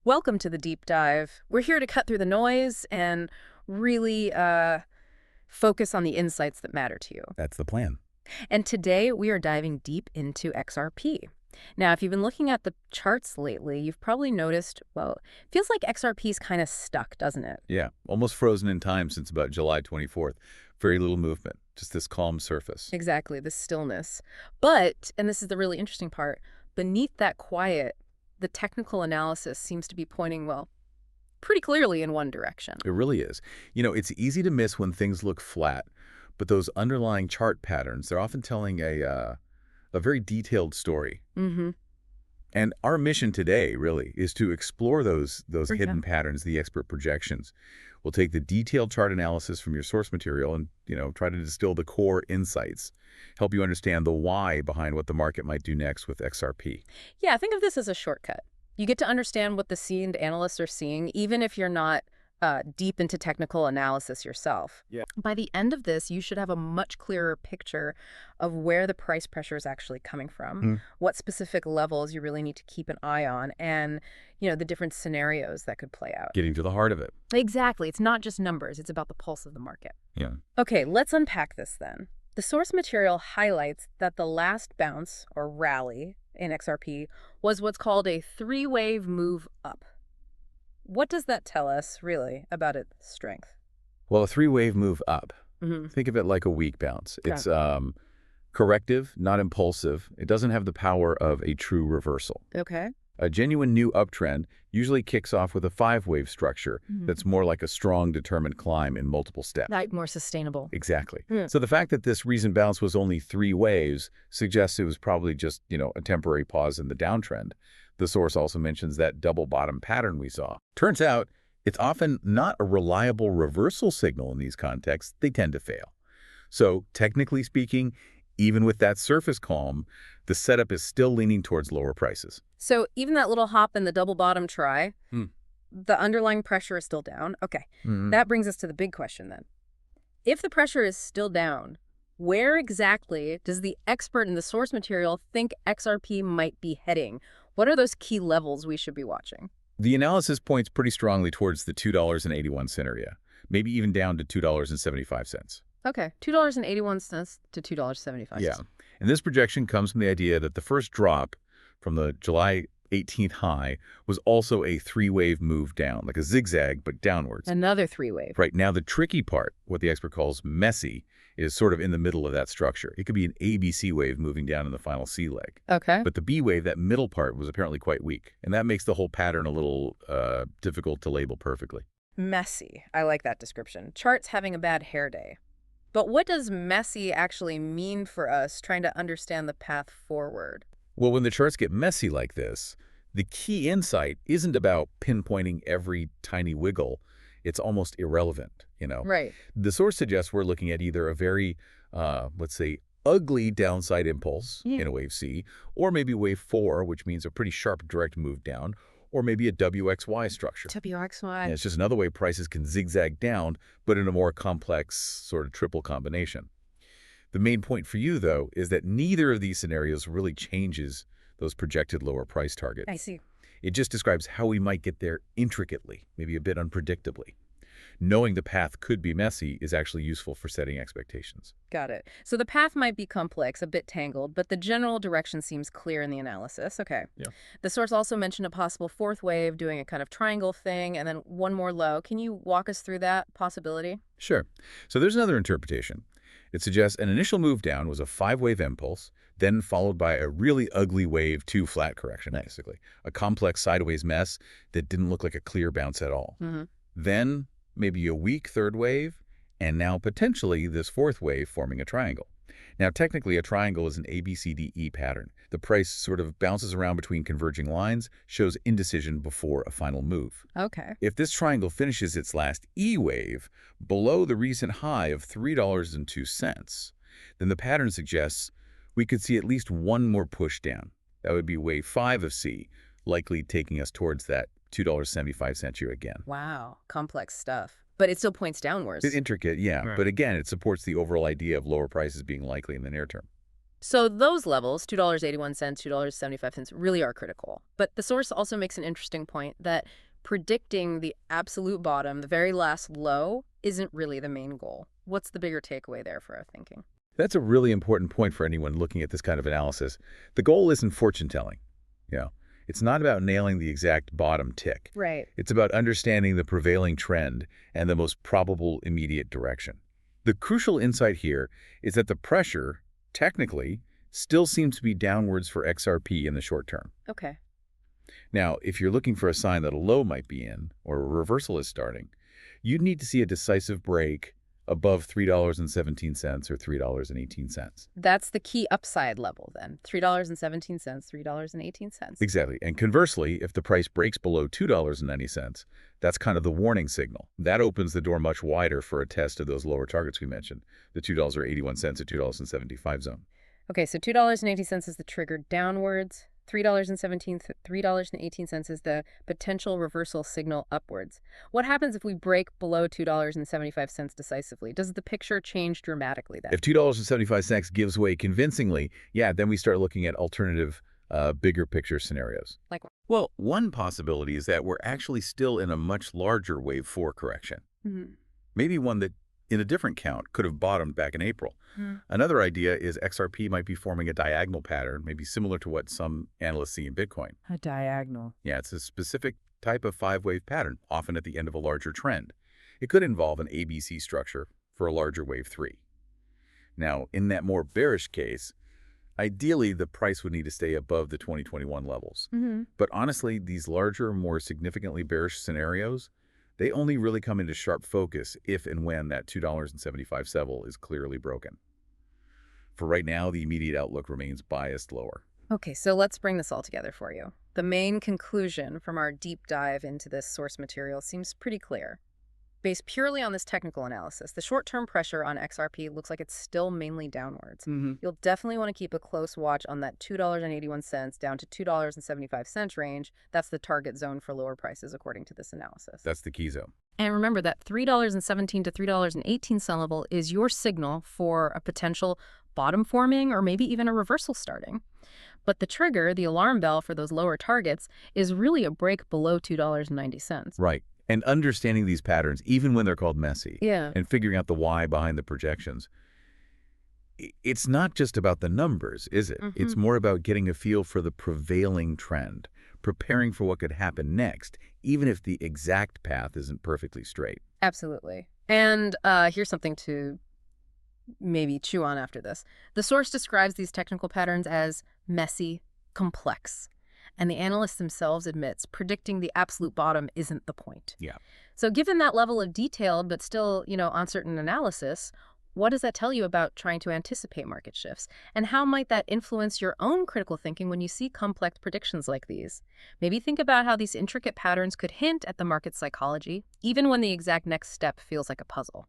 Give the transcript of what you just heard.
Welcome to the deep dive. We're here to cut through the noise and really focus on the insights that matter to you. That's the plan. And today we are diving deep into XRP. Now, if you've been looking at the charts lately, you've probably noticed, well, it feels like XRP is kind of stuck, doesn't it? Yeah, almost frozen in time since about July 24th. Very little movement, just this calm surface. Exactly, the stillness. But, and this is the really interesting part, beneath that quiet, the technical analysis seems to be pointing, well, pretty clearly in one direction. It really is. You know, it's easy to miss when things look flat, but those underlying chart patterns, they're often telling a very detailed story. Mm-hmm. And our mission today, really, is to explore those Yeah. hidden patterns, the expert projections. We'll take the detailed chart analysis from your source material and, try to distill the core insights, help you understand the why behind what the market might do next with XRP. Yeah, think of this as a shortcut. You get to understand what the seasoned analysts are seeing, even if you're not deep into technical analysis yourself. Yeah. By the end of this, you should have a much clearer picture of where the price pressure is actually coming from, what specific levels you really need to keep an eye on, and the different scenarios that could play out. Getting to the heart of it. Exactly. It's not just numbers. It's about the pulse of the market. Yeah. Okay, let's unpack this then. The source material highlights that the last bounce, or rally, in XRP was what's called a three-wave move up. What does that tell us, really, about its strength? Well, a three-wave move up. Mm-hmm. Think of it like a weak bounce. Yeah. It's corrective, not impulsive. It doesn't have the power of a true reversal. Okay. A genuine new uptrend usually kicks off with a five-wave structure that's more like a strong, determined climb in multiple steps. Like more sustainable. Exactly. Hmm. So the fact that this recent bounce was only three waves suggests it was probably just, a temporary pause in the downtrend. The source also mentions that double bottom pattern we saw. Turns out, it's often not a reliable reversal signal in these contexts. They tend to fail. So technically speaking, even with that surface calm, the setup is still leaning towards lower prices. So even that little hop in the double bottom try, the underlying pressure is still down. Okay, that brings us to the big question then. If the pressure is still down, where exactly does the expert in the source material think XRP might be heading? What are those key levels we should be watching? The analysis points pretty strongly towards the $2.81 area, maybe even down to $2.75. Okay, $2.81 to $2.75. Yeah, and this projection comes from the idea that the first drop from the July 18th high was also a three-wave move down, like a zigzag, but downwards. Another three-wave. Right, now the tricky part, what the expert calls messy, is sort of in the middle of that structure. It could be an ABC wave moving down in the final C leg. Okay. But the B wave, that middle part, was apparently quite weak, and that makes the whole pattern a little difficult to label perfectly. Messy. I like that description. Charts having a bad hair day. But what does messy actually mean for us trying to understand the path forward? Well, when the charts get messy like this, the key insight isn't about pinpointing every tiny wiggle. It's almost irrelevant, Right. The source suggests we're looking at either a very, let's say, ugly downside impulse in a wave C, or maybe wave 4, which means a pretty sharp direct move down, or maybe a WXY structure. WXY. And it's just another way prices can zigzag down, but in a more complex sort of triple combination. The main point for you, though, is that neither of these scenarios really changes those projected lower price targets. I see. It just describes how we might get there intricately, maybe a bit unpredictably. Knowing the path could be messy is actually useful for setting expectations. Got it. So the path might be complex, a bit tangled, but the general direction seems clear in the analysis. Okay. Yeah. The source also mentioned a possible fourth wave doing a kind of triangle thing and then one more low. Can you walk us through that possibility? Sure. So there's another interpretation. It suggests an initial move down was a five-wave impulse, then followed by a really ugly wave 2 flat correction, basically. A complex sideways mess that didn't look like a clear bounce at all. Then maybe a weak third wave, and now potentially this fourth wave forming a triangle. Now, technically, a triangle is an ABCDE pattern. The price sort of bounces around between converging lines, shows indecision before a final move. Okay. If this triangle finishes its last E wave below the recent high of $3.02, then the pattern suggests we could see at least one more push down. That would be wave 5 of C, likely taking us towards that $2.75 here again. Wow. Complex stuff. But it still points downwards. It's intricate, yeah. Right. But again, it supports the overall idea of lower prices being likely in the near term. So those levels, $2.81, $2.75, really are critical. But the source also makes an interesting point that predicting the absolute bottom, the very last low, isn't really the main goal. What's the bigger takeaway there for our thinking? That's a really important point for anyone looking at this kind of analysis. The goal isn't fortune telling. You know, it's not about nailing the exact bottom tick. Right. It's about understanding the prevailing trend and the most probable immediate direction. The crucial insight here is that the pressure, technically, still seems to be downwards for XRP in the short term. Okay. Now, if you're looking for a sign that a low might be in, or a reversal is starting, you'd need to see a decisive break above $3.17 or $3.18. That's the key upside level then. $3.17, $3.18. Exactly. And conversely, if the price breaks below $2.90, that's kind of the warning signal. That opens the door much wider for a test of those lower targets we mentioned, the $2.81 or $2.75 zone. Okay, so $2.80 is the trigger downwards. $3.18 is the potential reversal signal upwards. What happens if we break below $2.75 decisively? Does the picture change dramatically then? If $2.75 gives way convincingly, yeah, then we start looking at alternative, bigger picture scenarios. Like, Well, one possibility is that we're actually still in a much larger wave 4 correction. Maybe one that, in a different count, could have bottomed back in April. Another idea is XRP might be forming a diagonal pattern, maybe similar to what some analysts see in Bitcoin. a diagonal. Yeah, it's a specific type of 5-wave pattern, often at the end of a larger trend. It could involve an ABC structure for a larger wave 3. Now, in that more bearish case, ideally the price would need to stay above the 2021 levels. But honestly, these larger, more significantly bearish scenarios, they only really come into sharp focus if and when that $2.75 level is clearly broken. For right now, the immediate outlook remains biased lower. Okay, so let's bring this all together for you. The main conclusion from our deep dive into this source material seems pretty clear. Based purely on this technical analysis, the short-term pressure on XRP looks like it's still mainly downwards. You'll definitely want to keep a close watch on that $2.81 down to $2.75 range. That's the target zone for lower prices, according to this analysis. That's the key zone. And remember that $3.17 to $3.18 level is your signal for a potential bottom forming or maybe even a reversal starting. But the trigger, the alarm bell for those lower targets, is really a break below $2.90. Right. And understanding these patterns, even when they're called messy, and figuring out the why behind the projections, it's not just about the numbers, is it? It's more about getting a feel for the prevailing trend, preparing for what could happen next, even if the exact path isn't perfectly straight. Absolutely. And here's something to maybe chew on after this. The source describes these technical patterns as messy, complex. And the analyst themselves admits predicting the absolute bottom isn't the point. Yeah. So given that level of detailed but still, uncertain analysis, what does that tell you about trying to anticipate market shifts? And how might that influence your own critical thinking when you see complex predictions like these? Maybe think about how these intricate patterns could hint at the market psychology, even when the exact next step feels like a puzzle.